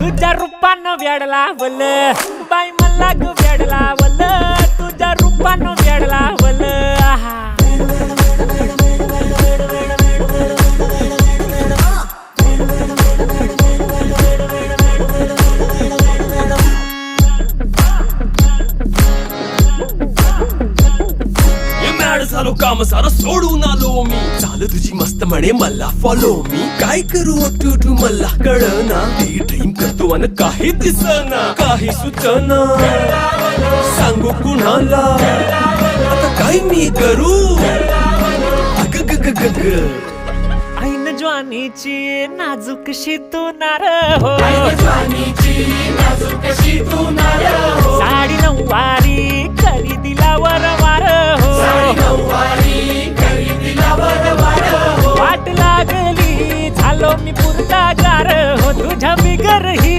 तुझ्या रूपानं वेड लावल बाई मला ग वेड लावल तुझ्या रूपानं वेड लावल आहा झालो काम सारं सोडून आलो मी चाल तुझी मस्त म्हणे मला फॉलो मी काय करू टू मला कळना ती ड्रीम करतो अन काही दिसना काही सुचना सांगू कुणाला आता काय मी करू अग ग ग ग ग ऐन ज्वानीची नाजूकशी तू नार हो साडी नऊवारी करी दिला वरवार हो वाट लागली झालो मी पुरता गार हो तुझ्या बिगर ही